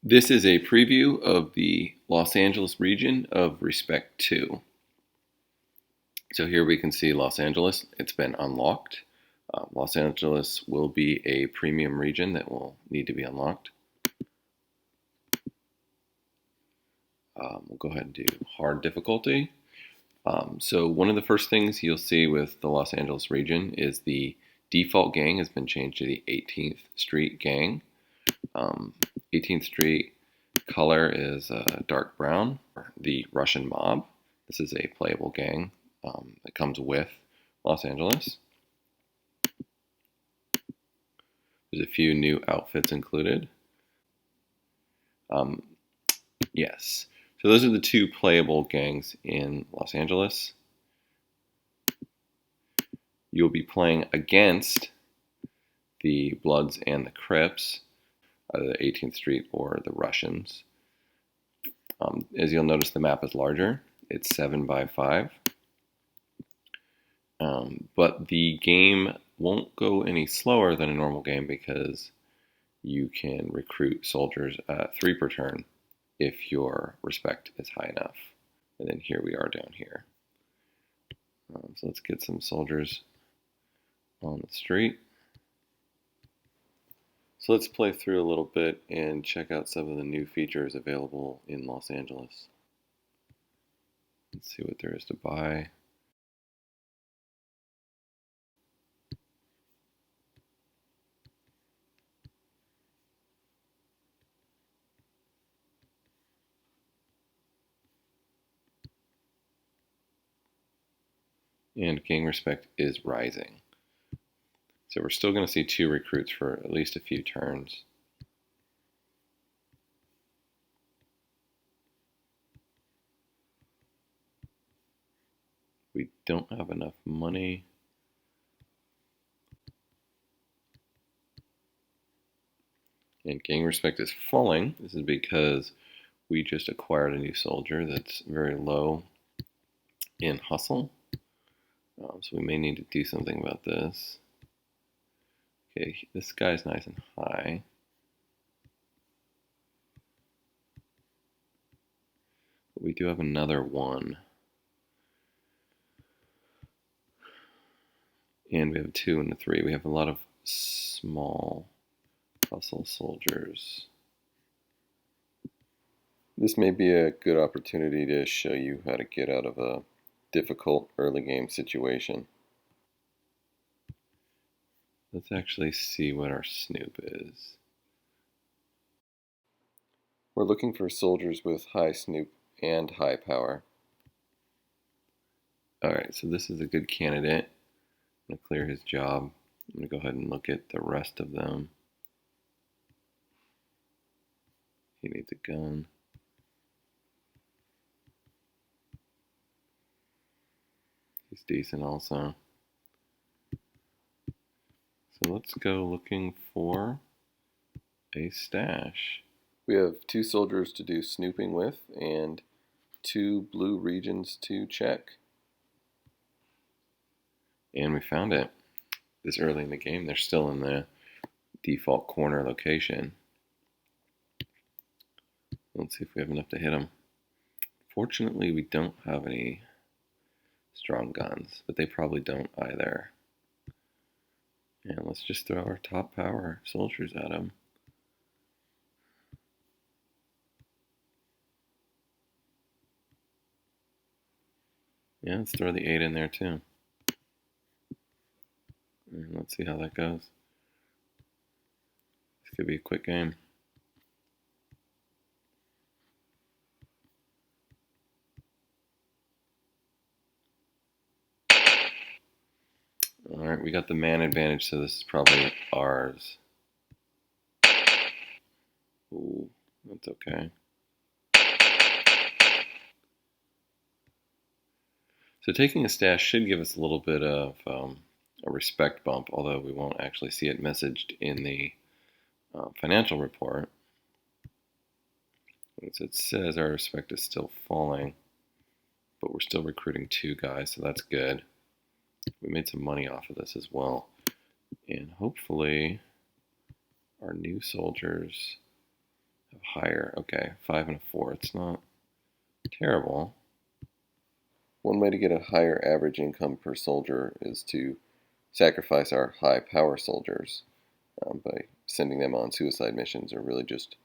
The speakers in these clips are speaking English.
This is a preview of the Los Angeles region of Respect 2. So here we can see Los Angeles. It's been unlocked. Los Angeles will be a premium region that will need to be unlocked. We'll go ahead and do hard difficulty. So one of the first things you'll see with the Los Angeles region is the default gang has been changed to the 18th Street gang. 18th Street color is dark brown. The Russian Mob. This is a playable gang that comes with Los Angeles. There's a few new outfits included. Yes. So those are the two playable gangs in Los Angeles. You'll be playing against the Bloods and the Crips, either the 18th Street or the Russians. As you'll notice, the map is larger. It's 7x5. But the game won't go any slower than a normal game because you can recruit soldiers at 3 per turn if your respect is high enough. And then here we are down here. So let's get some soldiers on the street. So let's play through a little bit and check out some of the new features available in Los Angeles. Let's see what there is to buy. And gang respect is rising. So we're still going to see 2 recruits for at least a few turns. We don't have enough money. And gang respect is falling. This is because we just acquired a new soldier that's very low in hustle. So we may need to do something about this. Okay, this guy's nice and high. But we do have another one. And we have 2 and a 3. We have a lot of small hustle soldiers. This may be a good opportunity to show you how to get out of a difficult early game situation. Let's actually see what our snoop is. We're looking for soldiers with high snoop and high power. Alright, so this is a good candidate. I'm going to clear his job. I'm going to go ahead and look at the rest of them. He needs a gun. He's decent also. So let's go looking for a stash. We have 2 soldiers to do snooping with and 2 blue regions to check. And we found it. This early in the game, they're still in the default corner location. Let's see if we have enough to hit them. Fortunately, we don't have any strong guns, but they probably don't either. And let's just throw our top power soldiers at them. Yeah, let's throw the 8 in there too. And let's see how that goes. This could be a quick game. Alright, we got the man advantage, so this is probably ours. Ooh, that's okay. So taking a stash should give us a little bit of a respect bump, although we won't actually see it messaged in the financial report. It says our respect is still falling, but we're still recruiting 2 guys, so that's good. We made some money off of this as well. And hopefully our new soldiers have higher. Okay, 5 and a 4. It's not terrible. One way to get a higher average income per soldier is to sacrifice our high power soldiers by sending them on suicide missions, or really just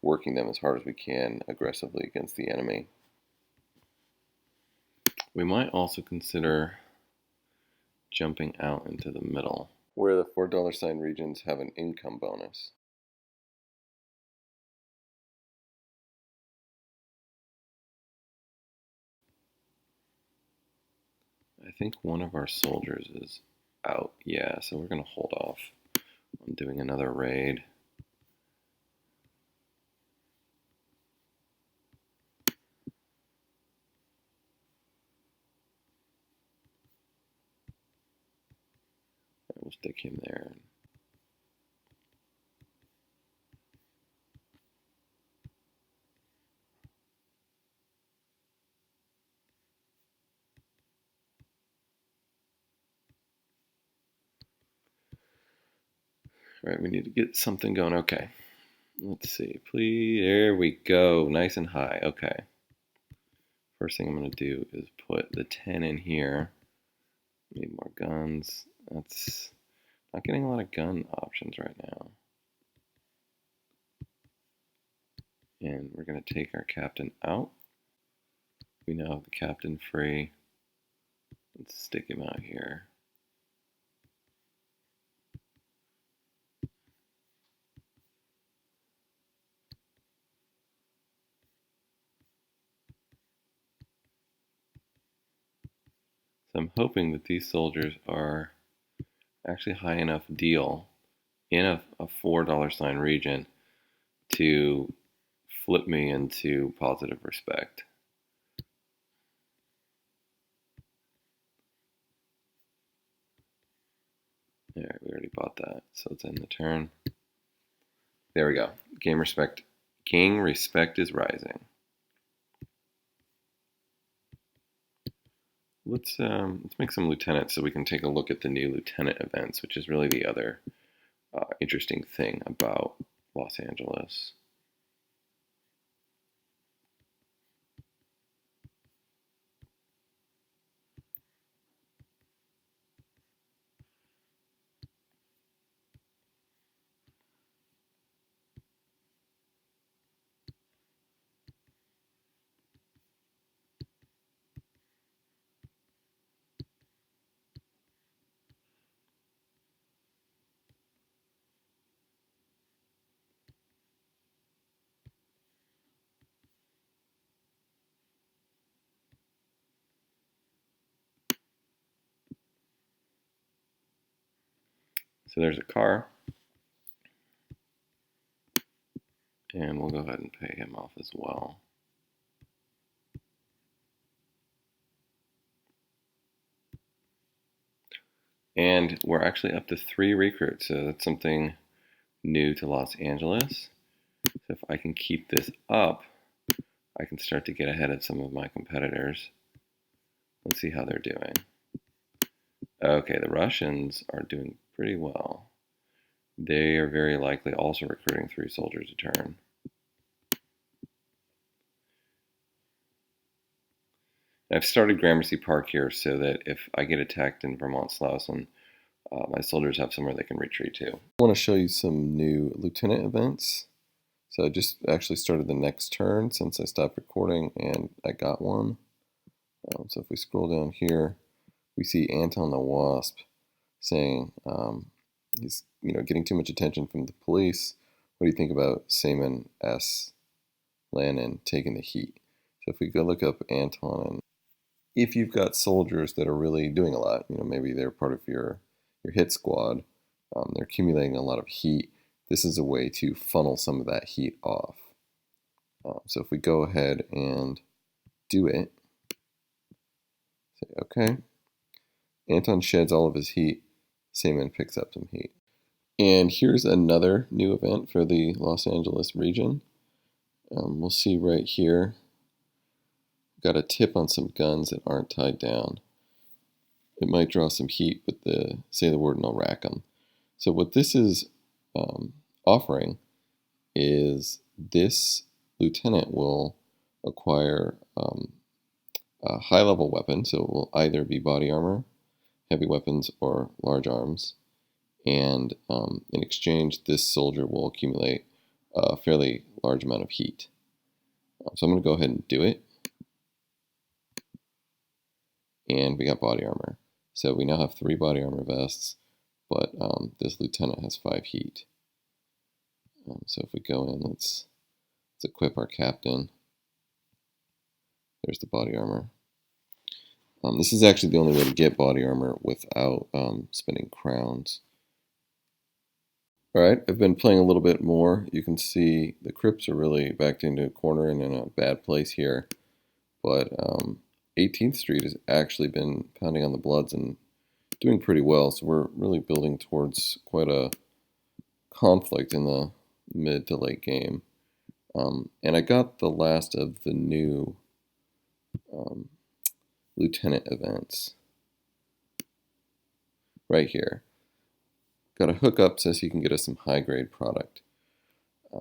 working them as hard as we can aggressively against the enemy. We might also consider jumping out into the middle, where the $4 regions have an income bonus. I think one of our soldiers is out. Yeah, so we're going to hold off on doing another raid. We'll stick him there. All right, we need to get something going. Okay, let's see. Please, there we go. Nice and high. Okay. First thing I'm going to do is put the 10 in here. Need more guns. That's not getting a lot of gun options right now. And we're going to take our captain out. We now have the captain free. Let's stick him out here. So I'm hoping that these soldiers are actually high enough deal in a $4 region to flip me into positive respect. All right, we already bought that, so let's end the turn. There we go. Gang respect is rising. Let's make some lieutenants so we can take a look at the new lieutenant events, which is really the other interesting thing about Los Angeles. So there's a car, and we'll go ahead and pay him off as well. And we're actually up to 3 recruits, so that's something new to Los Angeles. So if I can keep this up, I can start to get ahead of some of my competitors. Let's see how they're doing. Okay, the Russians are doing pretty well. They are very likely also recruiting 3 soldiers a turn. I've started Gramercy Park here so that if I get attacked in Vermont Slauson, my soldiers have somewhere they can retreat to. I want to show you some new lieutenant events. So I just actually started the next turn since I stopped recording, and I got one. So if we scroll down here, we see Anton the Wasp saying he's getting too much attention from the police. What do you think about Seaman S. Lannon taking the heat? So if we go look up Anton, and if you've got soldiers that are really doing a lot, maybe they're part of your hit squad, they're accumulating a lot of heat. This is a way to funnel some of that heat off. So if we go ahead and do it, say okay, Anton sheds all of his heat, Seaman picks up some heat. And here's another new event for the Los Angeles region. We'll see right here, got a tip on some guns that aren't tied down. It might draw some heat, but say the word and I'll rack them. So what this is offering is this lieutenant will acquire a high-level weapon, so it will either be body armor, heavy weapons, or large arms. And in exchange, this soldier will accumulate a fairly large amount of heat. So I'm going to go ahead and do it. And we got body armor. So we now have 3 body armor vests, but this lieutenant has 5 heat. So if we go in, let's equip our captain. There's the body armor. This is actually the only way to get body armor without spending crowns. Alright, I've been playing a little bit more. You can see the crypts are really backed into a corner and in a bad place here. But 18th Street has actually been pounding on the bloods and doing pretty well. So we're really building towards quite a conflict in the mid to late game. And I got the last of the new lieutenant events right here. Got a hookup, says he can get us some high-grade product.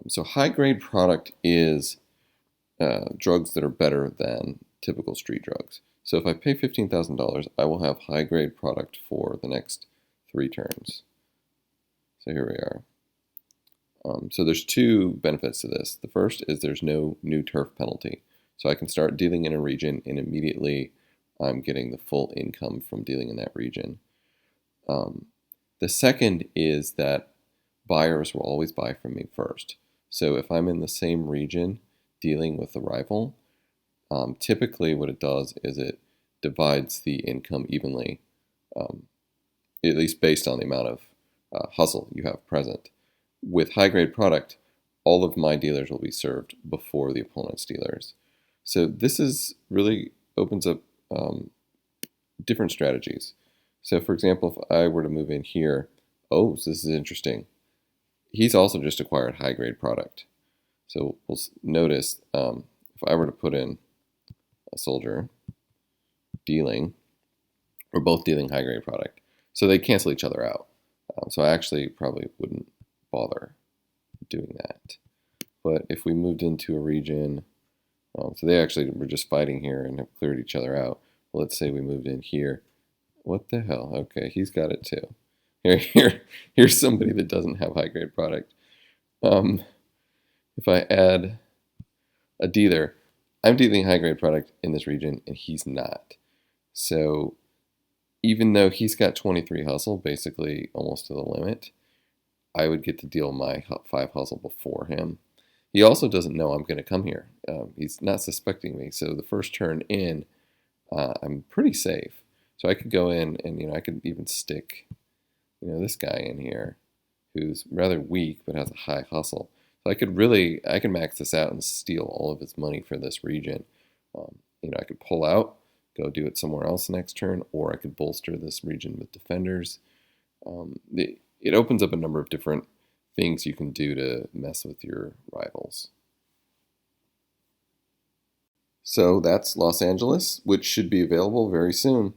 So high-grade product is drugs that are better than typical street drugs. So if I pay $15,000, I will have high-grade product for the next 3 turns. So here we are. So there's 2 benefits to this. The first is there's no new turf penalty. So I can start dealing in a region and immediately I'm getting the full income from dealing in that region. The second is that buyers will always buy from me first. So if I'm in the same region dealing with the rival, typically what it does is it divides the income evenly, at least based on the amount of hustle you have present. With high-grade product, all of my dealers will be served before the opponent's dealers. So this is really opens up different strategies. So for example, if I were to move in here, oh, so this is interesting. He's also just acquired high-grade product. So we'll notice if I were to put in a soldier dealing, we're both dealing high-grade product. So they cancel each other out. So I actually probably wouldn't bother doing that. But if we moved into a region, so they actually were just fighting here and have cleared each other out. Well, let's say we moved in here. What the hell? Okay, he's got it too. Here's somebody that doesn't have high-grade product. If I add a dealer, I'm dealing high-grade product in this region and he's not. So even though he's got 23 hustle, basically almost to the limit, I would get to deal my 5 hustle before him. He also doesn't know I'm going to come here. He's not suspecting me. So the first turn in, I'm pretty safe. So I could go in and, I could even stick, this guy in here who's rather weak but has a high hustle. So I can max this out and steal all of his money for this region. I could pull out, go do it somewhere else next turn, or I could bolster this region with defenders. It opens up a number of different things you can do to mess with your rivals. So that's Los Angeles, which should be available very soon.